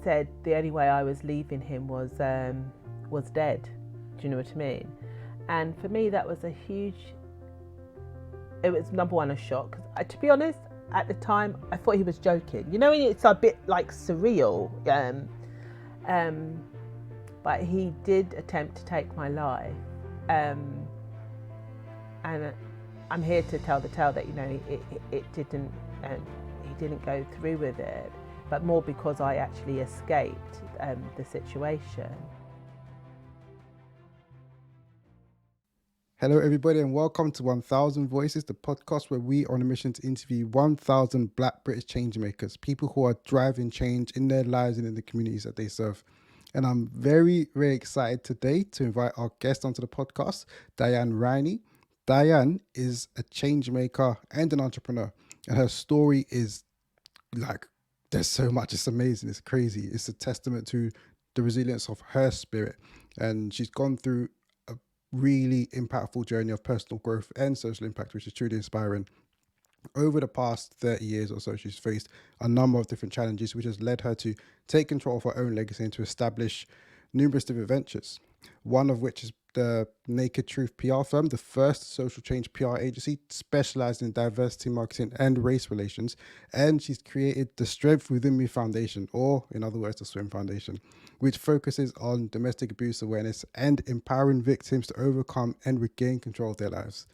said the only way I was leaving him was dead. Do you know what I mean? And for me, that was it was number one, a shock. To be honest, at the time, I thought he was joking. You know, it's a bit like surreal. But he did attempt to take my life. And I'm here to tell the tale that, you know, it didn't, he didn't go through with it, but more because I actually escaped the situation. Hello, everybody, and welcome to 1000 Voices, the podcast where we are on a mission to interview 1000 Black British changemakers, people who are driving change in their lives and in the communities that they serve. And I'm very, very excited today to invite our guest onto the podcast, Diahanne Rhiney. Diahanne is a change maker and an entrepreneur, and her story is like, there's so much. It's amazing. It's crazy. It's a testament to the resilience of her spirit. And she's gone through a really impactful journey of personal growth and social impact, which is truly inspiring. Over the past 30 years or so, she's faced a number of different challenges, which has led her to take control of her own legacy and to establish numerous different ventures. One of which is the Naked Truth PR firm, the first social change PR agency specialized in diversity marketing and race relations. And she's created the Strength Within Me Foundation, or in other words, the S.W.I.M Foundation, which focuses on domestic abuse awareness and empowering victims to overcome and regain control of their lives.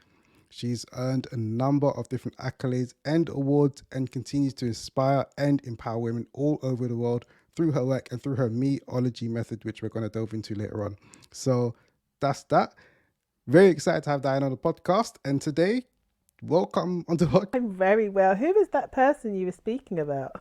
She's earned a number of different accolades and awards and continues to inspire and empower women all over the world through her work and through her Me-ology method, which we're going to delve into later on. So that's that. Very excited to have Diahanne on the podcast. And today, welcome onto the podcast. I'm very well. Who was that person you were speaking about?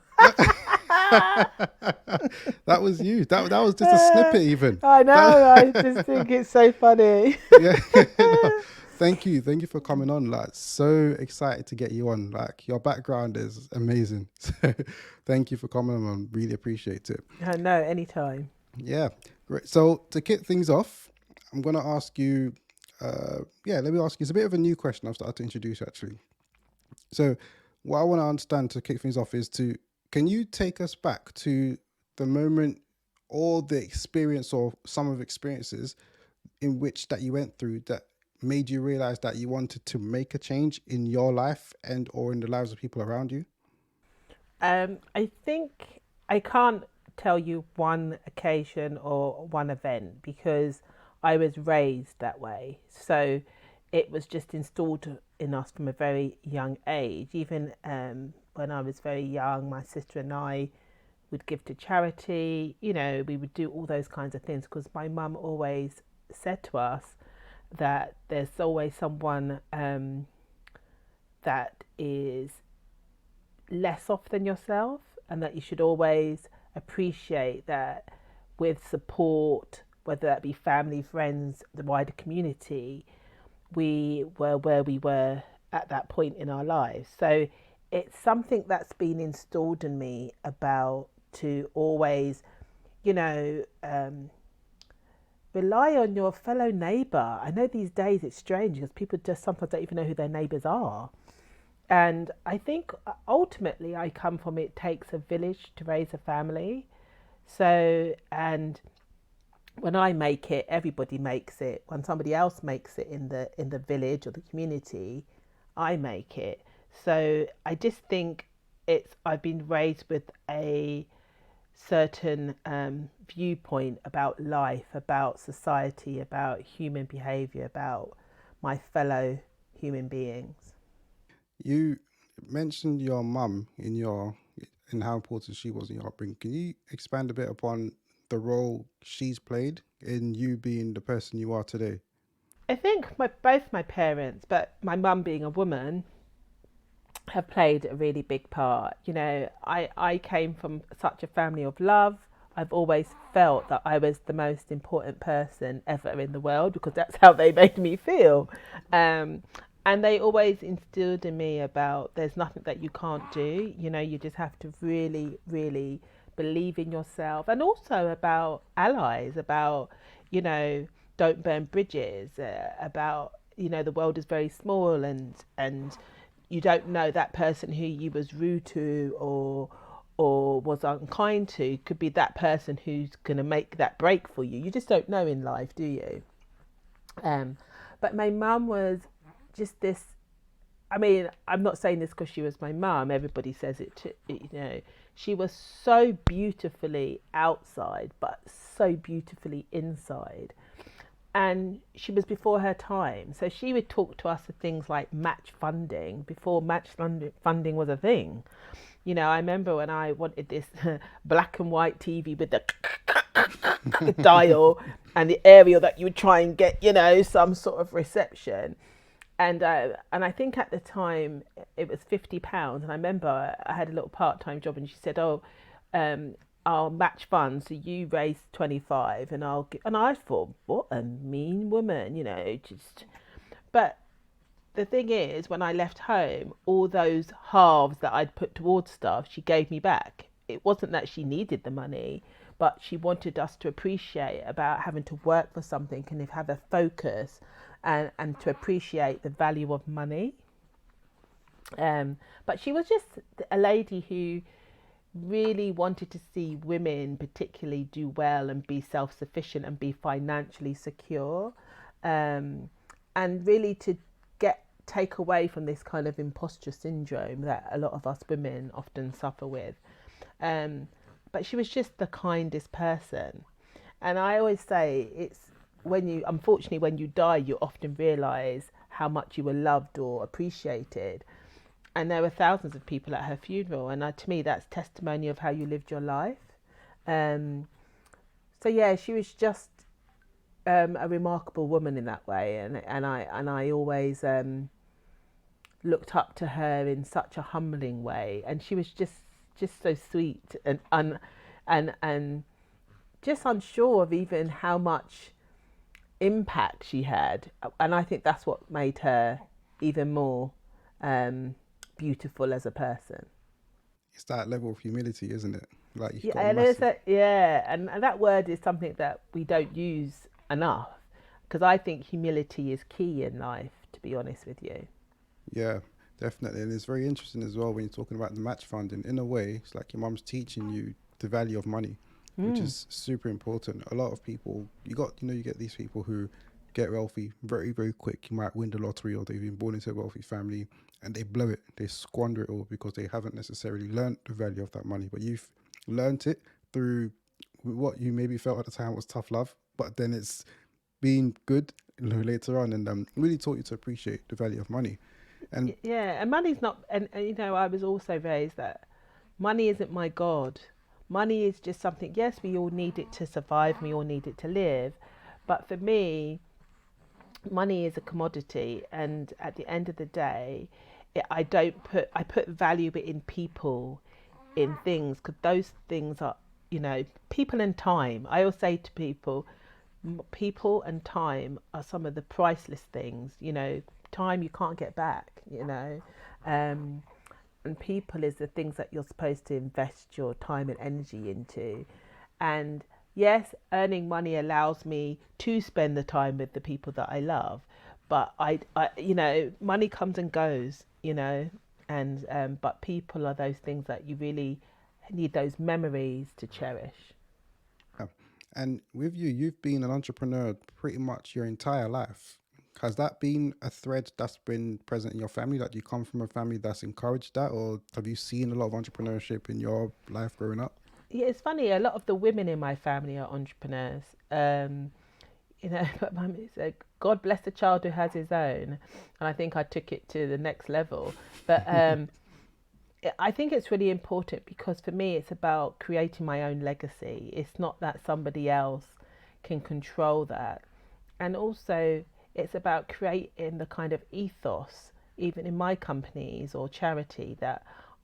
That was you. That was just a snippet even. I know. I just think it's so funny. Yeah. No. Thank you for coming on. Like, so excited to get you on. Like, your background is amazing. So thank you for coming on. Really appreciate it. No, anytime. Yeah, great. So to kick things off, I'm gonna ask you. Let me ask you. It's a bit of a new question I've started to introduce actually. So what I want to understand to kick things off is can you take us back to the moment or the experience or some of the experiences in which that you went through that made you realize that you wanted to make a change in your life and or in the lives of people around you? I think I can't tell you one occasion or one event because I was raised that way. So it was just installed in us from a very young age. Even when I was very young, my sister and I would give to charity. You know, we would do all those kinds of things because my mum always said to us that there's always someone that is less off than yourself, and that you should always appreciate that with support, whether that be family, friends, the wider community, we were where we were at that point in our lives. So it's something that's been installed in me about to always, you know, rely on your fellow neighbour. I know these days it's strange because people just sometimes don't even know who their neighbours are. And I think ultimately I come from it takes a village to raise a family. So, and when I make it, everybody makes it. When somebody else makes it in the village or the community, I make it. So I just think I've been raised with a certain viewpoint about life, about society, about human behaviour, about my fellow human beings. You mentioned your mum in how important she was in your upbringing. Can you expand a bit upon the role she's played in you being the person you are today? I think both my parents, but my mum being a woman, have played a really big part. You know, I came from such a family of love. I've always felt that I was the most important person ever in the world because that's how they made me feel. And they always instilled in me about there's nothing that you can't do. You know, you just have to really, really believe in yourself. And also about allies, about, you know, don't burn bridges, about, you know, the world is very small and you don't know that person who you was rude to or was unkind to could be that person who's going to make that break for you. You just don't know in life, do you? But my mum was just this. I mean, I'm not saying this because she was my mum. Everybody says it, She was so beautifully outside, but so beautifully inside. And she was before her time. So she would talk to us of things like match funding before funding was a thing. I remember when I wanted this black and white TV with the dial and the aerial that you would try and get, some sort of reception. And I think at the time it was £50. And I remember I had a little part-time job, and she said, "Oh, I'll match funds, so you raise 25, and I'll." And I thought, what a mean woman, just. But the thing is, when I left home, all those halves that I'd put towards stuff, she gave me back. It wasn't that she needed the money, but she wanted us to appreciate about having to work for something and have a focus, and to appreciate the value of money. But she was just a lady who really wanted to see women particularly do well and be self-sufficient and be financially secure, and really to take away from this kind of imposter syndrome that a lot of us women often suffer with. But she was just the kindest person. And I always say it's unfortunately, when you die, you often realise how much you were loved or appreciated. And there were thousands of people at her funeral. And to me, that's testimony of how you lived your life. So yeah, she was just a remarkable woman in that way. And I always looked up to her in such a humbling way. And she was just so sweet and just unsure of even how much impact she had. And I think that's what made her even more beautiful as a person. It's that level of humility, isn't it? Like you've got Yeah, massive. and that word is something that we don't use enough, because I think humility is key in life, to be honest with you. Yeah, definitely. And it's very interesting as well when you're talking about the match funding. In a way, it's like your mum's teaching you the value of money, which is super important. A lot of people, you get these people who get wealthy very, very quick. You might win the lottery, or they've been born into a wealthy family, and they blow it. They squander it all because they haven't necessarily learned the value of that money. But you've learned it through what you maybe felt at the time was tough love, but then it's been good later on, and really taught you to appreciate the value of money. And Yeah, and money's not, and I was also raised that money isn't my God. Money is just something, yes, we all need it to survive, we all need it to live. But for me, money is a commodity. And at the end of the day, I put value in people, in things, because those things are, people and time. I always say to people, people and time are some of the priceless things. Time you can't get back. And people is the things that you're supposed to invest your time and energy into. And yes, earning money allows me to spend the time with the people that I love, but money comes and goes, and but people are those things that you really need, those memories to cherish. and with you, you've been an entrepreneur pretty much your entire life. Has that been a thread that's been present in your family? That you come from a family that's encouraged that, or have you seen a lot of entrepreneurship in your life growing up? Yeah, it's funny. A lot of the women in my family are entrepreneurs. But mum said, God bless the child who has his own. And I think I took it to the next level. But I think it's really important, because for me, it's about creating my own legacy. It's not that somebody else can control that. And also, it's about creating the kind of ethos, even in my companies or charity, that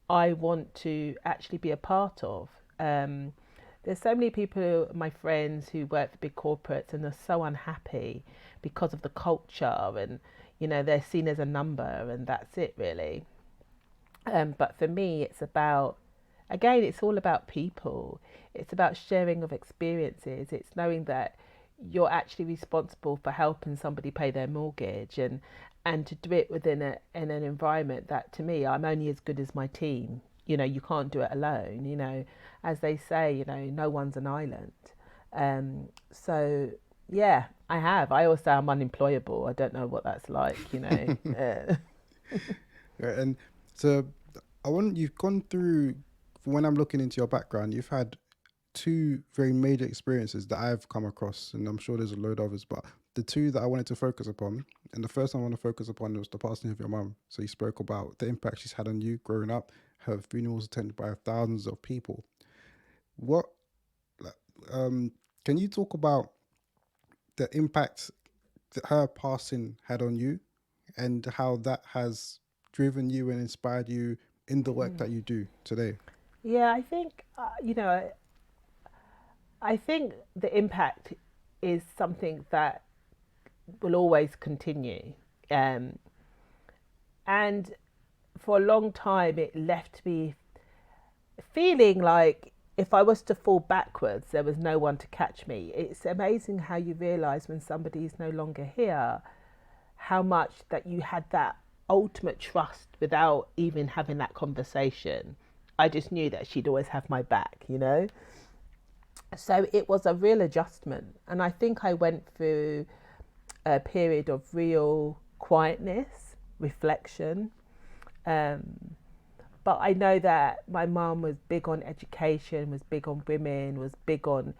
I want to actually be a part of. There's so many people, my friends, who work for big corporates and are so unhappy because of the culture, and they're seen as a number, and that's it really. But for me, it's about, again, it's all about people. It's about sharing of experiences. It's knowing that you're actually responsible for helping somebody pay their mortgage, and to do it within in an environment that, to me, I'm only as good as my team. You know, you can't do it alone. You know, as they say, you know, no one's an island. So yeah, I have. I always say I'm unemployable. I don't know what that's like. You know. Right, and so you've gone through, when I'm looking into your background, you've had two very major experiences that I've come across, and I'm sure there's a load of others, but the two that I wanted to focus upon, and the first one I want to focus upon was the passing of your mum. So you spoke about the impact she's had on you growing up. Her funeral was attended by thousands of people. What, like, can you talk about the impact that her passing had on you, and how that has driven you and inspired you in the work that you do today? Yeah, I think you know, I think the impact is something that will always continue. Um, and for a long time, it left me feeling like if I was to fall backwards, there was no one to catch me. It's amazing how you realize when somebody is no longer here, how much that you had that ultimate trust without even having that conversation. I just knew that she'd always have my back, you know? So it was a real adjustment. And I think I went through a period of real quietness, reflection. Um, but I know that my mum was big on education, was big on women, was big on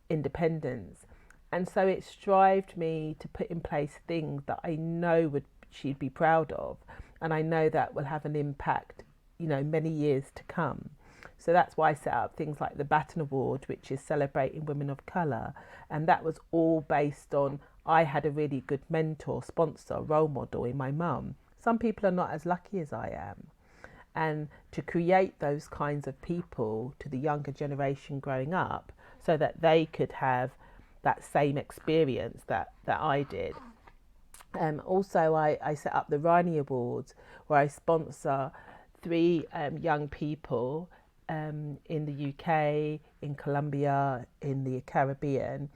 independence. And so it strived me to put in place things that I know would she'd be proud of, and I know that will have an impact, you know, many years to come. So that's why I set up things like the Baton Award, which is celebrating women of colour, and that was all based on I had a really good mentor, sponsor, role model in my mum. Some people are not as lucky as I am, and to create those kinds of people to the younger generation growing up so that they could have that same experience that I did. Also, I set up the Rhiney Awards where I sponsor three young people in the UK, in Colombia, in the Caribbean.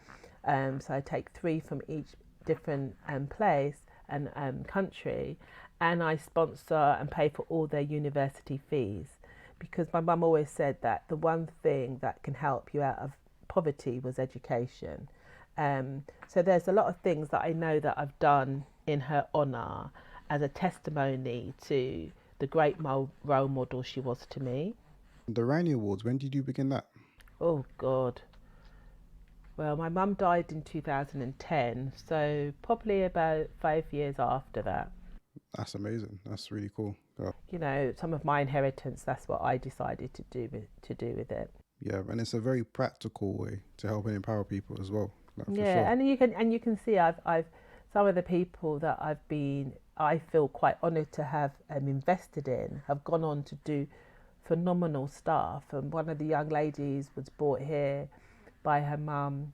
So I take three from each different place and country, and I sponsor and pay for all their university fees, because my mum always said that the one thing that can help you out of poverty was education. So there's a lot of things that I know that I've done in her honour as a testimony to the great role model she was to me. The Rhiney Awards, when did you begin that? Oh God. Well, my mum died in 2010, so probably about 5 years after that. That's amazing. That's really cool. You know, some of my inheritance, that's what I decided to do with it. Yeah, and it's a very practical way to help and empower people as well. Like, for Yeah, sure. and you can see I've some of the people that I feel quite honoured to have invested in have gone on to do phenomenal stuff. And one of the young ladies was brought here by her mum,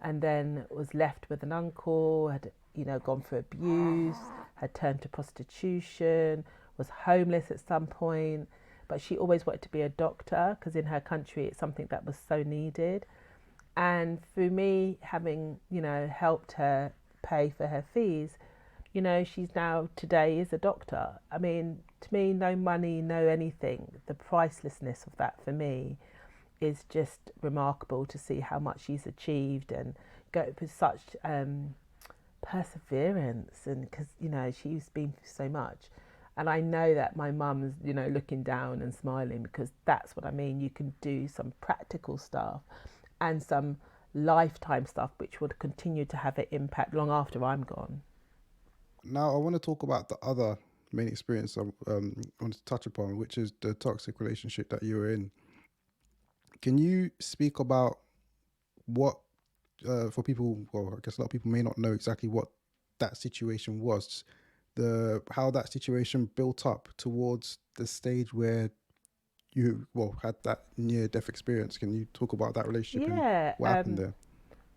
and then was left with an uncle, had, you know, gone through abuse, had turned to prostitution, was homeless at some point, but she always wanted to be a doctor because in her country it's something that was so needed. And through me having, you know, helped her pay for her fees, you know, she's now today is a doctor. I mean, to me, no money, no anything. The pricelessness of that for me is just remarkable to see how much she's achieved and go with such perseverance, and because, you know, she's been through so much. And I know that my mum's, you know, looking down and smiling, because that's what I mean. You can do some practical stuff and some lifetime stuff which would continue to have an impact long after I'm gone. Now, I want to talk about the other main experience I want to touch upon, which is the toxic relationship that you were in. Can you speak about what, for people, well, I guess a lot of people may not know exactly what that situation was, how that situation built up towards the stage where you, well, had that near death experience. Can you talk about that relationship and Yeah, what happened there?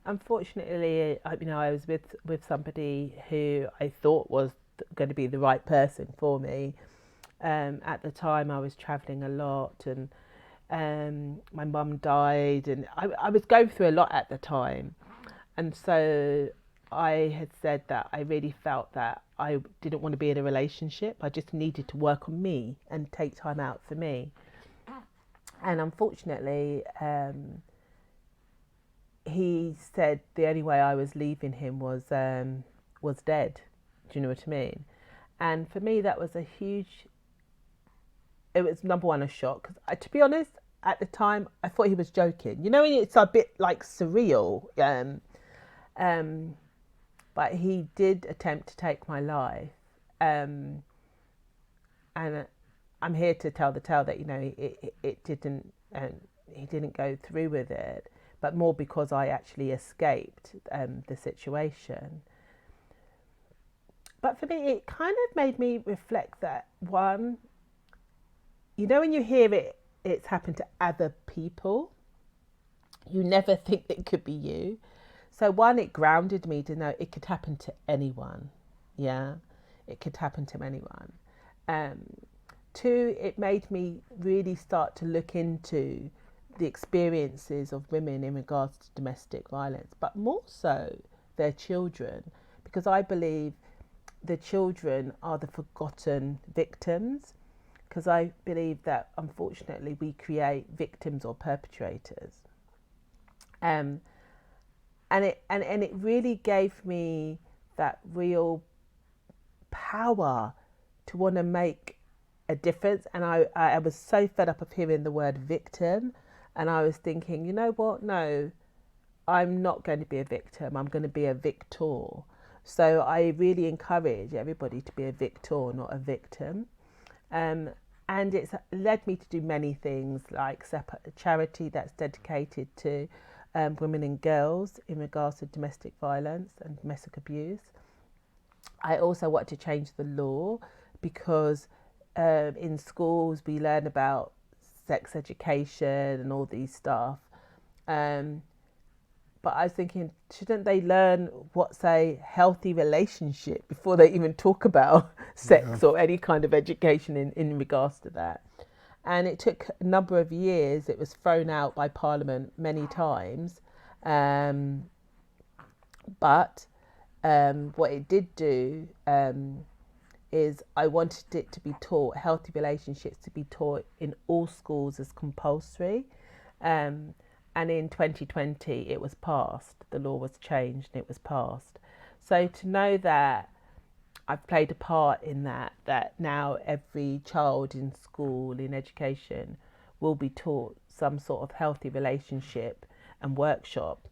unfortunately, you know, I was with somebody who I thought was going to be the right person for me. At the time, I was traveling a lot, and my mum died, and I was going through a lot at the time. And so I had said that I really felt that I didn't want to be in a relationship. I just needed to work on me and take time out for me. And unfortunately, he said the only way I was leaving him was dead. Do you know what I mean? And for me, that was a huge. It was number one a shock because, to be honest, at the time I thought he was joking. You know, it's a bit like surreal. Um, but he did attempt to take my life, and I'm here to tell the tale that it didn't, he didn't go through with it, but more because I actually escaped the situation. But for me, it kind of made me reflect that one, when you hear it's happened to other people, you never think it could be you. So one, it grounded me to know it could happen to anyone. Yeah, it could happen to anyone. Um, Two, it made me really start to look into the experiences of women in regards to domestic violence, but more so their children, because I believe the children are the forgotten victims, because I believe that unfortunately we create victims or perpetrators. Um, and it really gave me that real power to want to make a difference. And I was so fed up of hearing the word victim, and I was thinking, you know what, no, I'm not going to be a victim, I'm going to be a victor. So I really encourage everybody to be a victor, not a victim. um, and it's led me to do many things, like set up a charity that's dedicated to women and girls in regards to domestic violence and domestic abuse. I also want to change the law because in schools we learn about sex education and all these stuff. Um, but I was thinking, shouldn't they learn what's a healthy relationship before they even talk about Yeah. sex or any kind of education in regards to that? And it took a number of years. It was thrown out by Parliament many times. Um, but what it did do is I wanted it to be taught, healthy relationships to be taught in all schools as compulsory. Um, and in 2020, it was passed. The law was changed and it was passed. So to know that I've played a part in that now every child in school, in education, will be taught some sort of healthy relationship and workshop,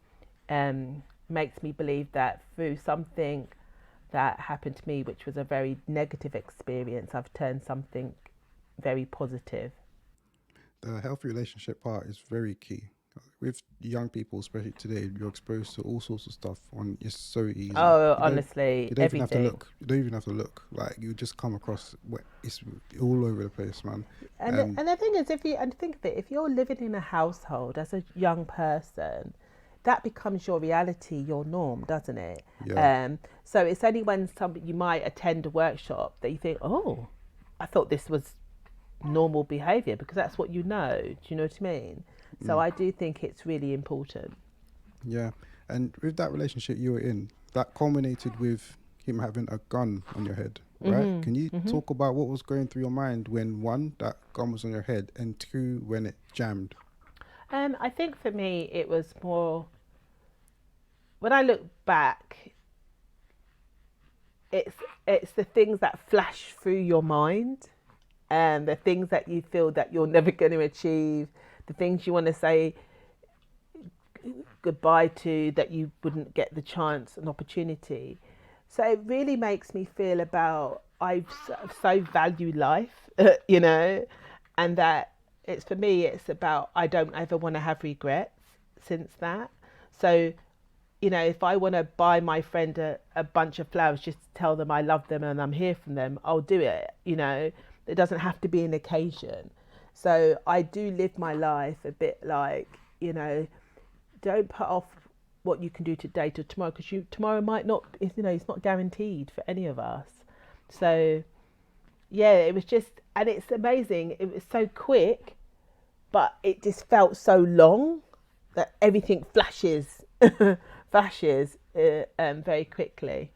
makes me believe that through something that happened to me, which was a very negative experience, I've turned something very positive. The healthy relationship part is very key. With young people, especially today, you're exposed to all sorts of stuff on. It's so easy. Oh, You don't. honestly, You don't even have to everything. look. You don't even have to look. Like you just come across. It's all over the place, man. And And the thing is, if you and think of it, if you're living in a household as a young person, that becomes your reality, your norm, doesn't it? yeah, So it's only when you might attend a workshop that you think, oh, I thought this was normal behaviour, because that's what you know. Do you know what I mean? So mm, I do think it's really important. yeah. And with that relationship you were in, that culminated with him having a gun on your head, right? Mhm. Can you Mhm. talk about what was going through your mind when one, that gun was on your head, and two, when it jammed? I think for me it was more, when I look back, it's it's the things that flash through your mind, and the things that you feel that you're never going to achieve, the things you want to say goodbye to that you wouldn't get the chance and opportunity. So it really makes me feel about so value life, and that it's, for me it's about, I don't ever want to have regrets since that. So if I want to buy my friend a bunch of flowers just to tell them I love them and I'm here for them, I'll do it. It doesn't have to be an occasion. So I do live my life a bit like, don't put off what you can do today to tomorrow, because tomorrow might not, it's not guaranteed for any of us. So yeah, it was just, and it's amazing. It was so quick, but it just felt so long that everything flashes, flashes very quickly.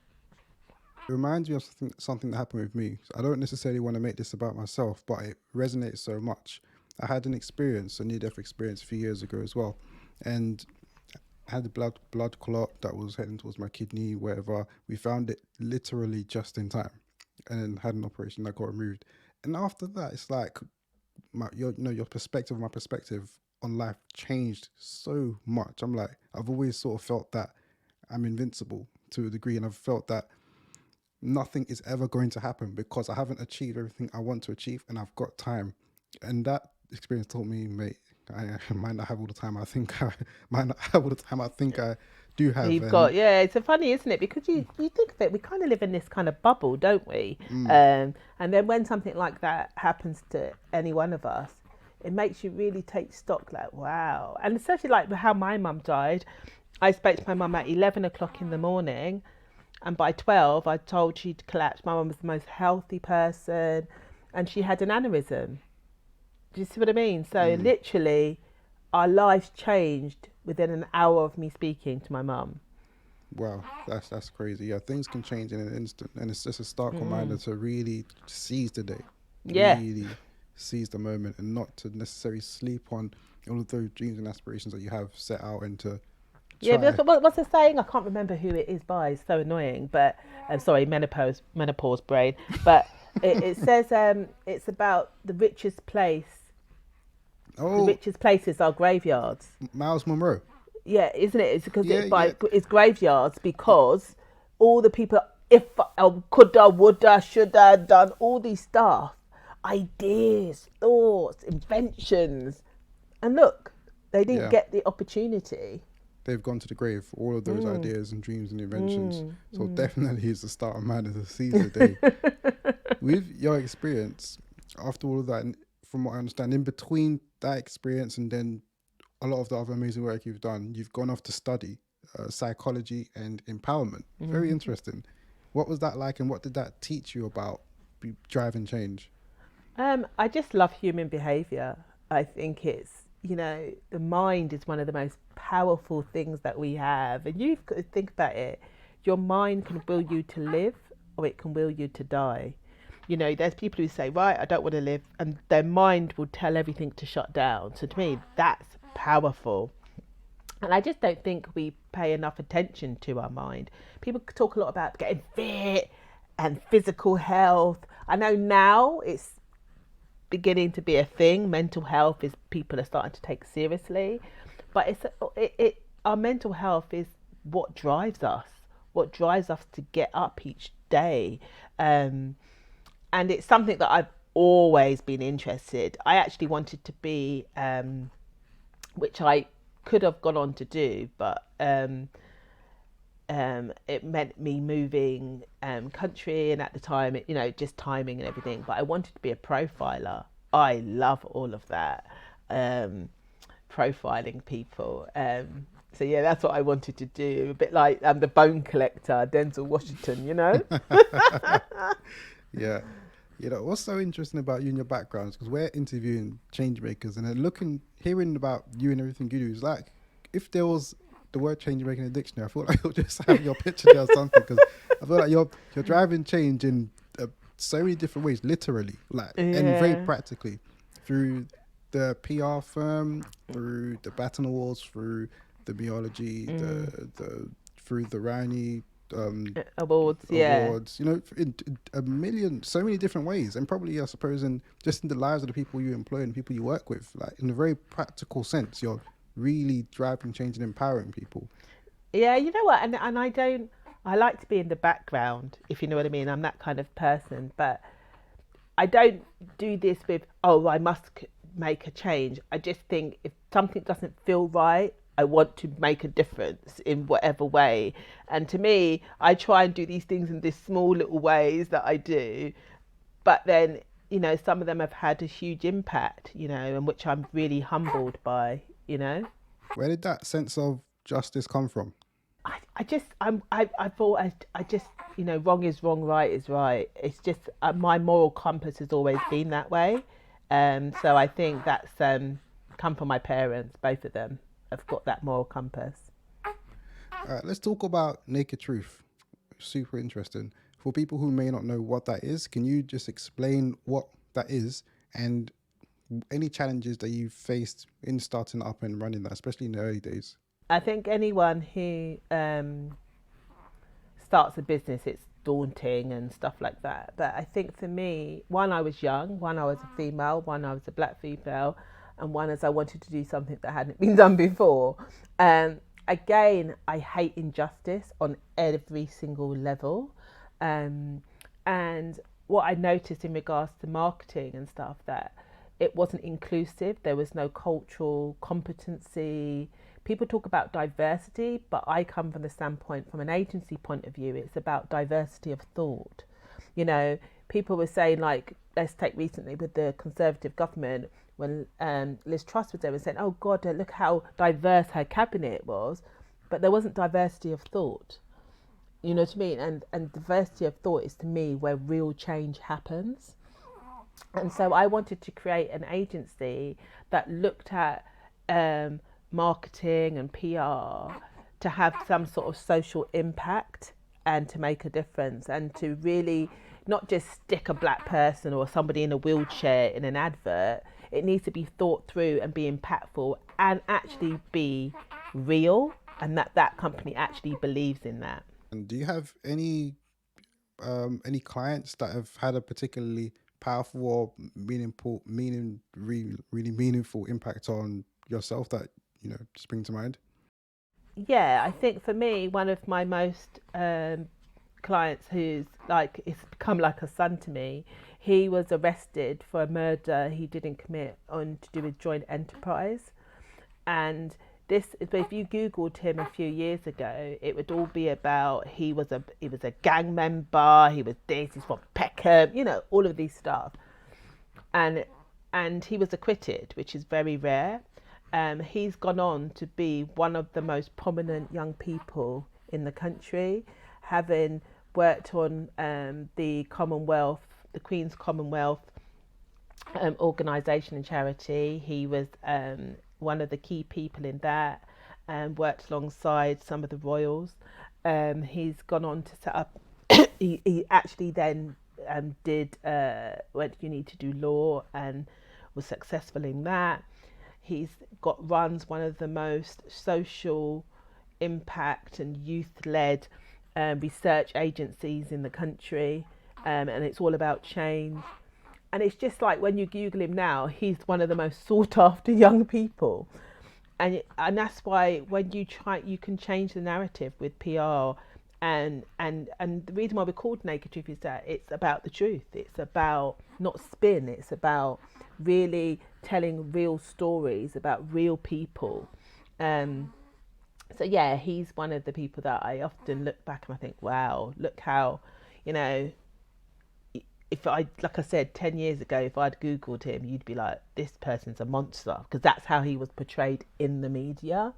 It reminds me of something that happened with me. So I don't necessarily want to make this about myself, but it resonates so much. I had an experience, a near-death experience a few years ago as well. And I had a blood clot that was heading towards my kidney, wherever. We found it literally just in time, and then had an operation that got removed. And after that, it's like your perspective, my perspective on life changed so much. I'm like, I've always sort of felt that I'm invincible to a degree, and I've felt that nothing is ever going to happen because I haven't achieved everything I want to achieve, and I've got time. And that experience taught me, mate, I might not have all the time I think I might not have all the time I think I do have. You've And got, yeah, it's a funny, isn't it? Because you think of it, we kind of live in this kind of bubble, don't we? And then when something like that happens to any one of us, it makes you really take stock, like, wow. And especially like how my mum died. I spoke to my mum at 11 o'clock in the morning, and by 12, I told she'd collapsed. My mum was the most healthy person, and she had an aneurysm. Do you see what I mean? So literally, our lives changed within an hour of me speaking to my mum. wow, that's crazy. Yeah, things can change in an instant, and it's just a stark reminder to really seize the day, Yeah. really seize the moment, and not to necessarily sleep on all of those dreams and aspirations that you have set out, and to Yeah, try. what's the saying? I can't remember who it is by. It's so annoying. But I'm sorry, menopause brain. But it says it's about the richest place. The Oh, richest places are graveyards. Miles Monroe. Yeah, isn't it? It's because Yeah, yeah. it's graveyards because all the people, if I coulda, woulda, shoulda done all these stuff, ideas, thoughts, inventions, and look, they didn't Yeah, get the opportunity. they've gone to the grave for all of those ideas and dreams and inventions. So definitely is the start of man to seize the day. With your experience, after all of that, and from what I understand, in between that experience and then a lot of the other amazing work you've done, you've gone off to study psychology and empowerment. Very interesting. What was that like, and what did that teach you about driving change? I just love human behavior. I think it's, the mind is one of the most powerful things that we have. And you've got to think about it. Your mind can will you to live or it can will you to die. There's people who say, right, I don't want to live. And their mind will tell everything to shut down. So to me, that's powerful. And I just don't think we pay enough attention to our mind. People talk a lot about getting fit and physical health. I know now it's beginning to be a thing. Mental health is people are starting to take seriously, but our mental health is what drives us to get up each day, and it's something that I've always been interested. I actually wanted to be, which I could have gone on to do, but it meant me moving country, and at the time, just timing and everything. But I wanted to be a profiler. I love all of that, profiling people. So yeah, that's what I wanted to do. A bit like the bone collector, Denzel Washington. Yeah. What's so interesting about you and your backgrounds, because we're interviewing change makers, and then hearing about you and everything you do, is like, if there was the word change maker in a dictionary, I feel like you'll just have your picture there or something, because I feel like you're driving change in so many different ways, literally, like, and very Yeah. practically, through the PR firm, through the Baton Awards, through the Me-ology, the through the Rhiney Awards, yeah. awards, in a million, so many different ways, and probably, I suppose, in just in the lives of the people you employ and people you work with, like, in a very practical sense, you're really driving change and empowering people. Yeah, you know what? And I like to be in the background, if you know what I mean. I'm that kind of person, but I don't do this with, oh, I must make a change. I just think if something doesn't feel right, I want to make a difference in whatever way. And to me, I try and do these things in these small little ways that I do. But then, some of them have had a huge impact, and which I'm really humbled by. Where did that sense of justice come from? I just I thought I just wrong is wrong, right is right. It's just my moral compass has always been that way, so I think that's come from my parents. Both of them have got that moral compass. All right, let's talk about naked truth. Super interesting. For people who may not know what that is, can you just explain what that is, and Any challenges that you faced in starting up and running that, especially in the early days? I think anyone who starts a business, it's daunting and stuff like that. But I think for me, one, I was young, one, I was a female, one, I was a black female, and one, as I wanted to do something that hadn't been done before. Again, I hate injustice on every single level. And what I noticed in regards to marketing and stuff, that it wasn't inclusive. There was no cultural competency. People talk about diversity, but I come from the standpoint, from an agency point of view, it's about diversity of thought. You know, people were saying, like, let's take recently with the Conservative government, when Liz Truss was there and saying, oh God, look how diverse her cabinet was, but there wasn't diversity of thought. You know what I mean? And diversity of thought is, to me, where real change happens. And so I wanted to create an agency that looked at marketing and PR to have some sort of social impact and to make a difference, and to really not just stick a black person or somebody in a wheelchair in an advert. It needs to be thought through and be impactful and actually be real, and that company actually believes in that. And do you have any clients that have had a particularly powerful or really meaningful impact on yourself that spring to mind? Yeah, I think for me, one of my most clients, who's like, it's become like a son to me, he was arrested for a murder he didn't commit on to do with joint enterprise. And this, if you googled him a few years ago, it would all be about he was a gang member, he was this, he's from Peckham, all of these stuff. And he was acquitted, which is very rare. He's gone on to be one of the most prominent young people in the country, having worked on the Commonwealth, the Queen's Commonwealth organisation and charity. He was one of the key people in that, and worked alongside some of the royals. He's gone on to set up, he actually then went to uni to do law and was successful in that. He's runs one of the most social impact and youth-led research agencies in the country, and it's all about change. And it's just like, when you Google him now, he's one of the most sought after young people. And that's why when you can change the narrative with PR. And the reason why we're called Naked Truth is that it's about the truth. It's about not spin. It's about really telling real stories about real people. So yeah, he's one of the people that I often look back and I think, wow, look how, if I, like I said, 10 years ago, if I'd Googled him, you'd be like, this person's a monster, because that's how he was portrayed in the media.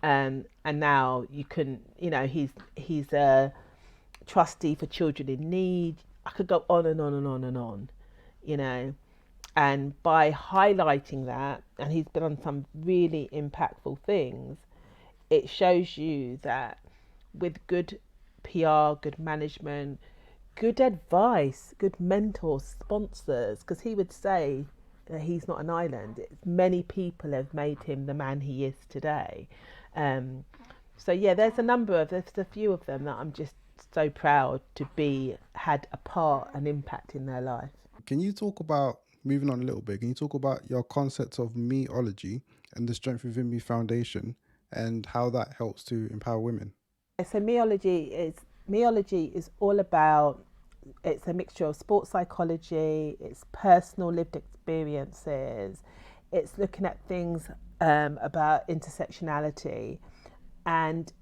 And now you can, he's a trustee for children in need. I could go on and on and on and on, and by highlighting that, and he's been on some really impactful things, it shows you that with good PR, good management, good advice, good mentors, sponsors, because he would say that he's not an island. Many people have made him the man he is today. So yeah, there's a few of them that I'm just so proud to be had a part and impact in their life. Can you talk about, moving on a little bit, can you talk about your concept of Me-ology and the Strength Within Me Foundation and how that helps to empower women? So Me-ology is all about, it's a mixture of sports psychology, it's personal lived experiences, it's looking at things about intersectionality. And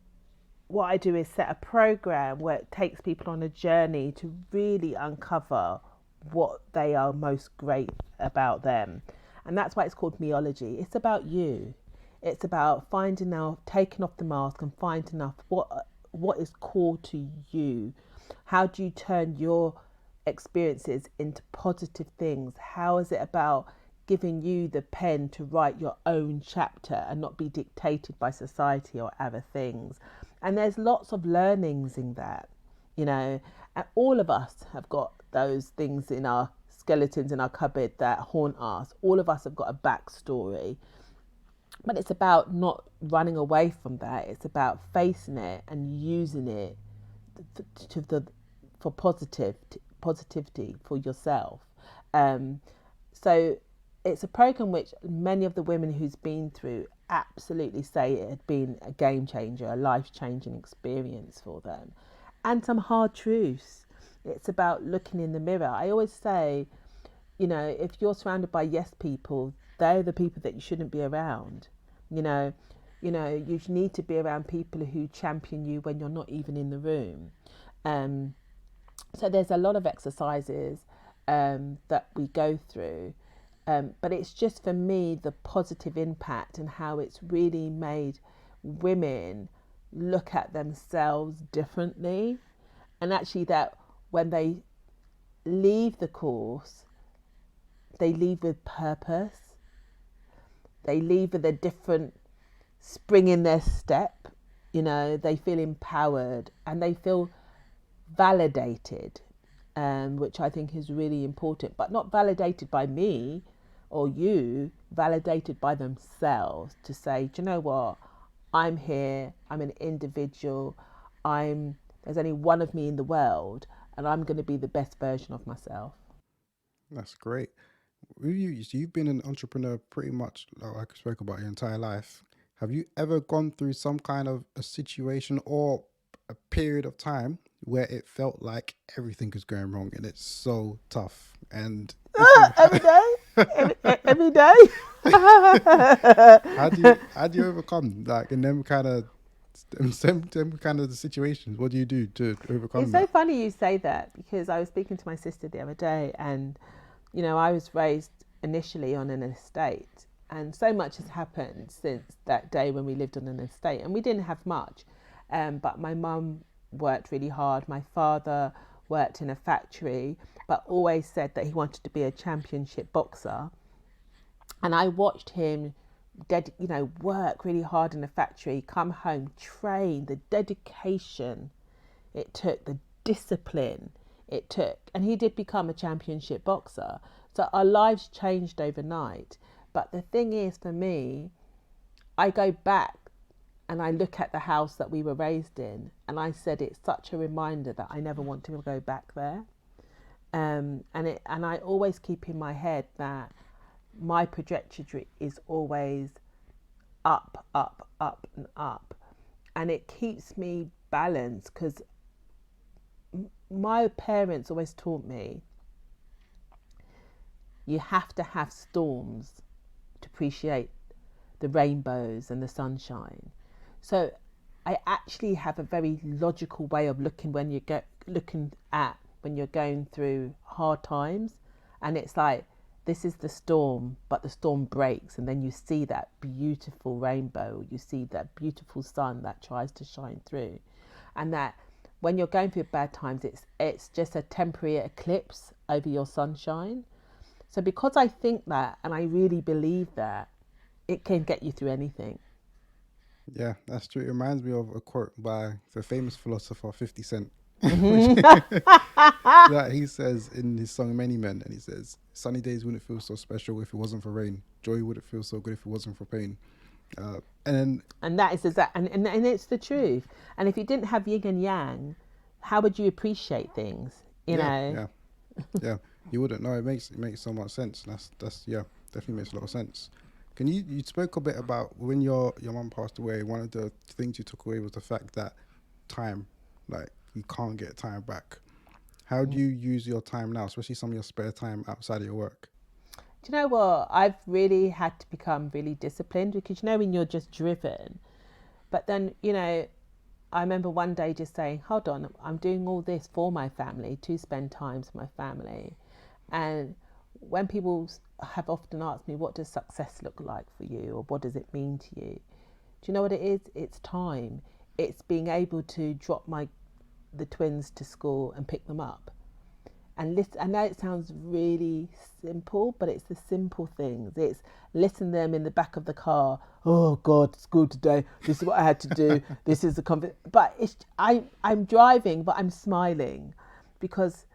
what I do is set a program where it takes people on a journey to really uncover what they are most great about them. And that's why it's called Me-ology. It's about you. It's about finding out, taking off the mask and finding out what is core to you. How do you turn your experiences into positive things? How is it about giving you the pen to write your own chapter and not be dictated by society or other things? And there's lots of learnings in that, and all of us have got those things in our skeletons in our cupboard that haunt us. All of us have got a backstory. But it's about not running away from that. It's about facing it and using it for positivity for yourself. So it's a program which many of the women who's been through absolutely say it had been a game changer, a life-changing experience for them. And some hard truths. It's about looking in the mirror. I always say, if you're surrounded by yes people, they're the people that you shouldn't be around. You need to be around people who champion you when you're not even in the room. So there's a lot of exercises that we go through. But it's just, for me, the positive impact and how it's really made women look at themselves differently. And actually that when they leave the course, they leave with purpose. They leave with a different spring in their step. They feel empowered and they feel validated, which I think is really important, but not validated by me or you, validated by themselves to say, do you know what? I'm here. I'm an individual. There's only one of me in the world, and I'm going to be the best version of myself. That's great. You've been an entrepreneur pretty much, like I spoke about, your entire life. Have you ever gone through some kind of a situation or a period of time where it felt like everything is going wrong and it's so tough? And every day, every day. how do you overcome in them kind of the situations? What do you do to overcome It's that? so funny you say that, because I was speaking to my sister the other day, and I was raised initially on an estate, and so much has happened since that day when we lived on an estate, and we didn't have much. But my mum worked really hard. My father worked in a factory, but always said that he wanted to be a championship boxer. And I watched him work really hard in a factory, come home, train, the dedication it took, the discipline it took. And he did become a championship boxer. So our lives changed overnight. But the thing is, for me, I go back and I look at the house that we were raised in, and I said it's such a reminder that I never want to go back there. And I always keep in my head that my trajectory is always up, up, up and up. And it keeps me balanced, because my parents always taught me you have to have storms to appreciate the rainbows and the sunshine. So I actually have a very logical way of looking when you're going through hard times, and it's like, this is the storm, but the storm breaks, and then you see that beautiful rainbow, you see that beautiful sun that tries to shine through. And that when you're going through bad times, it's just a temporary eclipse over your sunshine. So because I think that, and I really believe that, it can get you through anything. Yeah, that's true. It reminds me of a quote by the famous philosopher 50 Cent. That he says in his song Many Men, and he says, sunny days wouldn't feel so special if it wasn't for rain. Joy wouldn't feel so good if it wasn't for pain. And that is exact, and it's the truth. And if you didn't have yin and yang, how would you appreciate things? Yeah, you wouldn't. No, it makes so much sense. That's definitely makes a lot of sense. Can you spoke a bit about when your mum passed away? One of the things you took away was the fact that time, like, you can't get time back. How do you use your time now, especially some of your spare time outside of your work? Do you know what? I've really had to become really disciplined, because when you're just driven, but then I remember one day just saying, hold on, I'm doing all this for my family, to spend time with my family. And when people have often asked me, what does success look like for you, or what does it mean to you? Do you know what it is? It's time. It's being able to drop the twins to school and pick them up. And listen, I know it sounds really simple, but it's the simple things. It's listen to them in the back of the car. Oh God, school today. This is what I had to do. This is the but I'm driving, but I'm smiling, because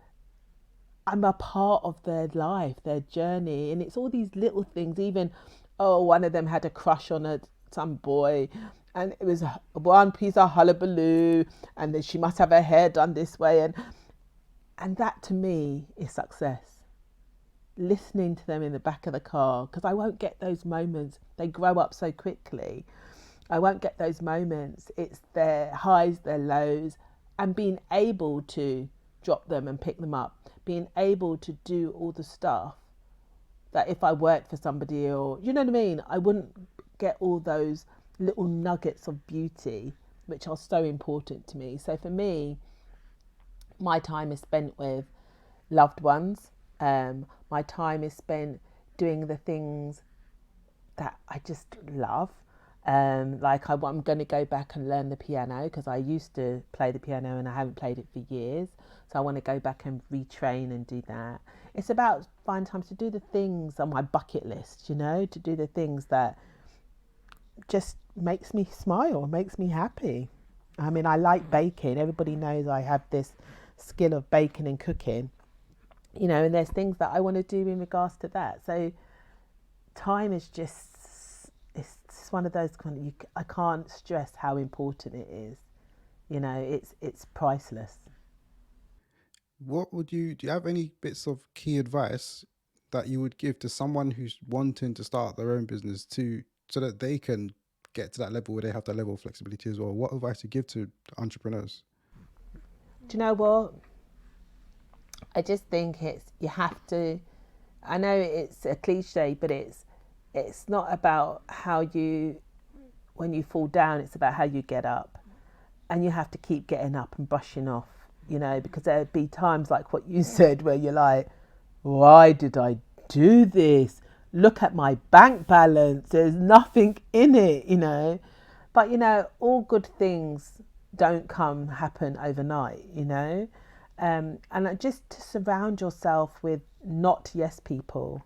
I'm a part of their life, their journey, and it's all these little things. Even, oh, one of them had a crush on some boy, and it was one piece of hullabaloo, and then she must have her hair done this way, and that to me is success. Listening to them in the back of the car, because I won't get those moments. They grow up so quickly. I won't get those moments. It's their highs, their lows, and being able to drop them and pick them up, being able to do all the stuff that if I worked for somebody, or you know what I mean, I wouldn't get all those little nuggets of beauty which are so important to me. So for me, my time is spent with loved ones. My time is spent doing the things that I just love. Like I'm going to go back and learn the piano, because I used to play the piano and I haven't played it for years. So I want to go back and retrain and do that. It's about finding time to do the things on my bucket list, you know, to do the things that just makes me smile, makes me happy. I mean, I like baking. Everybody knows I have this skill of baking and cooking, you know, and there's things that I want to do in regards to that. So time is just, it's one of those kind of, I can't stress how important it is. You know, it's priceless. What would you do? You have any bits of key advice that you would give to someone who's wanting to start their own business to so that they can get to that level where they have that level of flexibility as well? What advice do you give to entrepreneurs? Do you know what? I just think you have to. I know it's a cliche, but it's not about how you, when you fall down, it's about how you get up, and you have to keep getting up and brushing off. You know, because there'll be times like what you said where you're like, why did I do this? Look at my bank balance. There's nothing in it, you know. But, you know, all good things don't happen overnight, you know. And just to surround yourself with not yes people,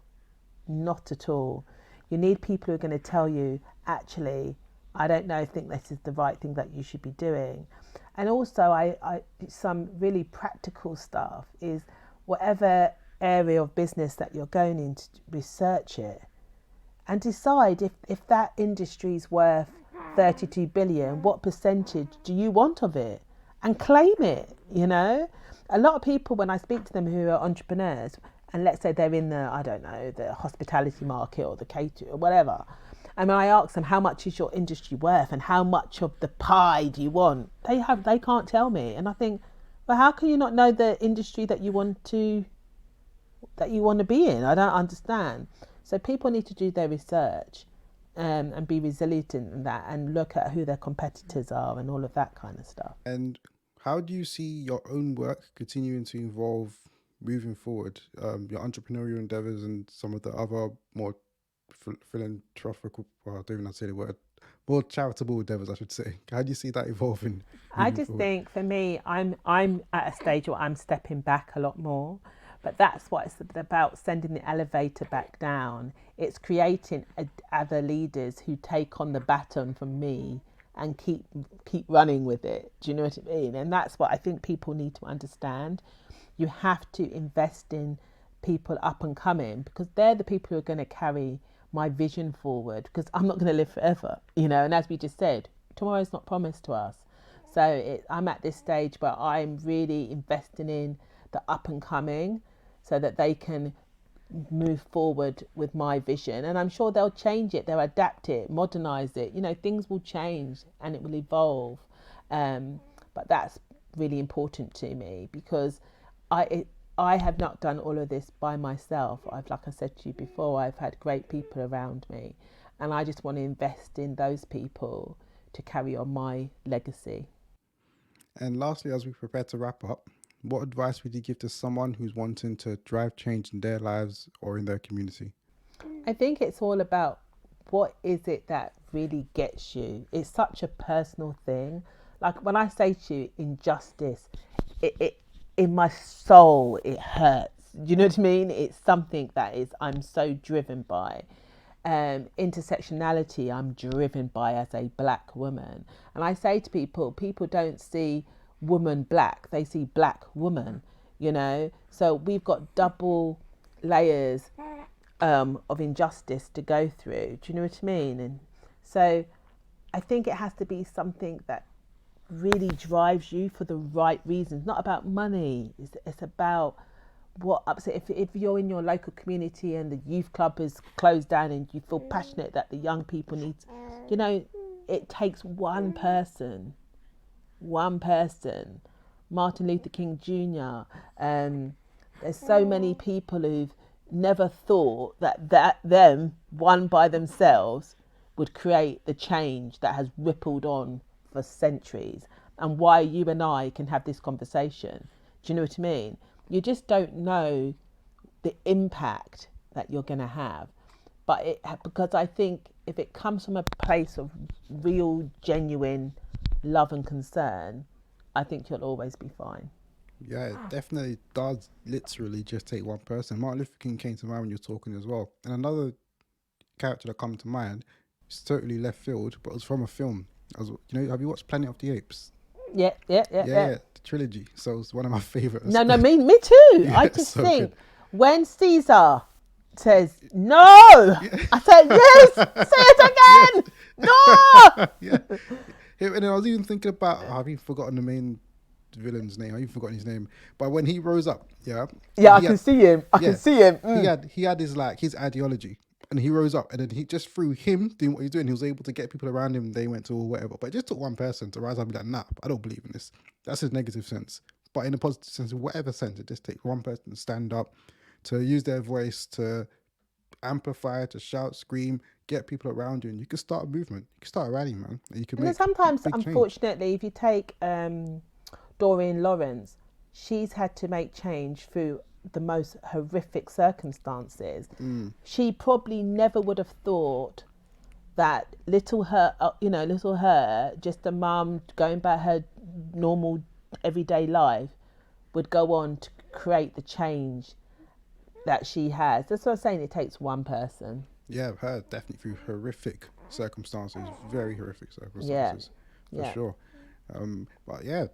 not at all. You need people who are going to tell you, actually, I don't know, think this is the right thing that you should be doing. And also, I some really practical stuff is whatever area of business that you're going into, research it and decide if that industry is worth 32 billion, what percentage do you want of it, and claim it, you know. A lot of people, when I speak to them who are entrepreneurs, and let's say they're in the, I don't know, the hospitality market or the catering or whatever, and when I ask them how much is your industry worth and how much of the pie do you want, they can't tell me. And I think, well, how can you not know the industry that you want to be in? I don't understand. So people need to do their research, and be resilient in that, and look at who their competitors are and all of that kind of stuff. And how do you see your own work continuing to evolve moving forward? Your entrepreneurial endeavors and some of the other more philanthropical, well, I don't even know how to say the word, more charitable endeavors, I should say. How do you see that evolving I moving just forward? think for me, I'm at a stage where I'm stepping back a lot more, but that's what it's about, sending the elevator back down. It's creating other leaders who take on the baton from me and keep running with it. Do you know what I mean? And that's what I think people need to understand. You have to invest in people up and coming, because they're the people who are going to carry my vision forward, because I'm not going to live forever, you know. And as we just said, tomorrow's not promised to us. So I'm at this stage where I'm really investing in the up and coming, so that they can move forward with my vision. And I'm sure they'll change it, they'll adapt it, modernize it. You know, things will change and it will evolve. But that's really important to me, because I have not done all of this by myself. Like I said to you before, I've had great people around me, and I just want to invest in those people to carry on my legacy. And lastly, as we prepare to wrap up, what advice would you give to someone who's wanting to drive change in their lives or in their community? I think it's all about, what is it that really gets you? It's such a personal thing. Like when I say to you injustice, it in my soul it hurts. Do you know what I mean? It's something that is I'm so driven by. Intersectionality I'm driven by as a black woman. And I say to people don't see woman black, they see black woman. you know. So we've got double layers of injustice to go through. Do you know what I mean? And so I think it has to be something that really drives you for the right reasons. Not about money. It's about what upset. If you're in your local community and the youth club is closed down and you feel passionate that the young people need, you know, it takes one person. Martin Luther King Jr. There's so many people who've never thought that them one by themselves would create the change that has rippled on for centuries, and why you and I can have this conversation. Do you know what I mean? You just don't know the impact that you're going to have. But because I think if it comes from a place of real, genuine love and concern, I think you'll always be fine. Yeah, it definitely does literally just take one person. Martin Luther King came to mind when you're talking as well. And another character that come to mind is totally left field, but it was from a film. Have you watched Planet of the Apes? Yeah. Yeah, the trilogy. So it's one of my favorites. No, me too. Yeah, I just so think good. when Caesar says no, I said yes. Say it again. No. Yeah. And then I was even thinking about, I've even forgotten the main villain's name. I've even forgotten his name. But when he rose up, Yeah, I can see him. I yeah, can see him. he had his his ideology, and he rose up, and then he just through him doing what he's doing, he was able to get people around him. They went to or whatever, but it just took one person to rise up and be like, nah, I don't believe in this. That's his negative sense. But in a positive sense, in whatever sense, it just takes one person to stand up, to use their voice, to amplify, to shout, scream, get people around you, and you can start a movement. You can start a rally, man, and you can And then make sometimes, big change. unfortunately, if you take Doreen Lawrence, she's had to make change through the most horrific circumstances. She probably never would have thought that little her, just a mum going about her normal everyday life, would go on to create the change that she has. That's what I'm saying. It takes one person. Yeah, I've heard definitely through horrific circumstances, very horrific Yeah, circumstances, for yeah. sure. But yeah,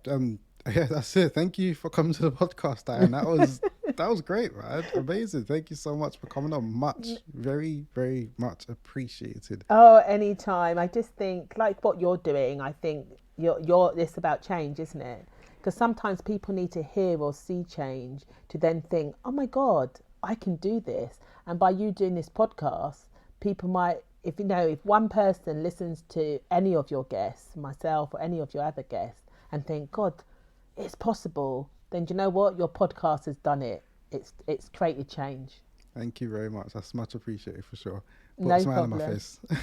yeah, that's it. Thank you for coming to the podcast, Diane. That was great, man. Amazing. Thank you so much for coming on. Very, very much appreciated. Oh, anytime. I just think like what you're doing. I think you're it's about change, isn't it? Because sometimes people need to hear or see change to then think, oh my God, I can do this. And by you doing this podcast, people might, if one person listens to any of your guests, myself or any of your other guests, and think, God, it's possible, then do you know what? Your podcast has done it. It's created change. Thank you very much. That's much appreciated for sure. Put a No smile on my problem. face. So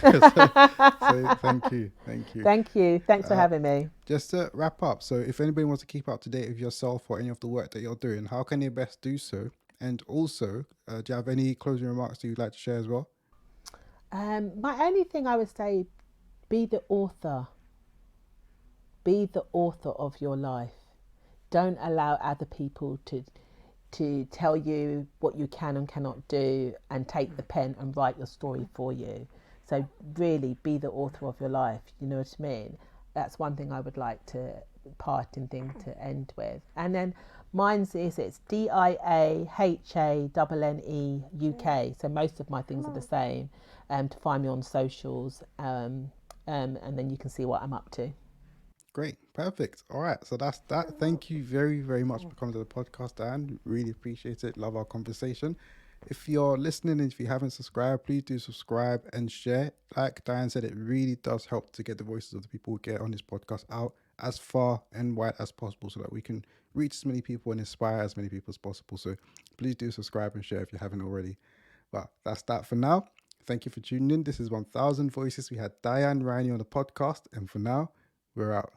thank you. Thank you. Thank you. Thanks for having me. Just to wrap up, so if anybody wants to keep up to date with yourself or any of the work that you're doing, how can they best do so? And also, do you have any closing remarks that you'd like to share as well? My only thing I would say, be the author. Be the author of your life. Don't allow other people to tell you what you can and cannot do and take the pen and write your story for you. So really be the author of your life. You know what I mean? That's one thing I would like to parting thing to end with. And then mine's it's Diahanne UK. So most of my things are the same. To find me on socials, and then you can see what I'm up to. Great, perfect. All right, so that's that. Thank you very, very much for coming to the podcast, Diane. Really appreciate it. Love our conversation. If you're listening and if you haven't subscribed, please do subscribe and share. Like Diane said, it really does help to get the voices of the people who get on this podcast out as far and wide as possible so that we can reach as many people and inspire as many people as possible. So please do subscribe and share if you haven't already. But that's that for now. Thank you for tuning in. This is 1000 Voices. We had Diahanne Rhiney on the podcast. And for now, we're out.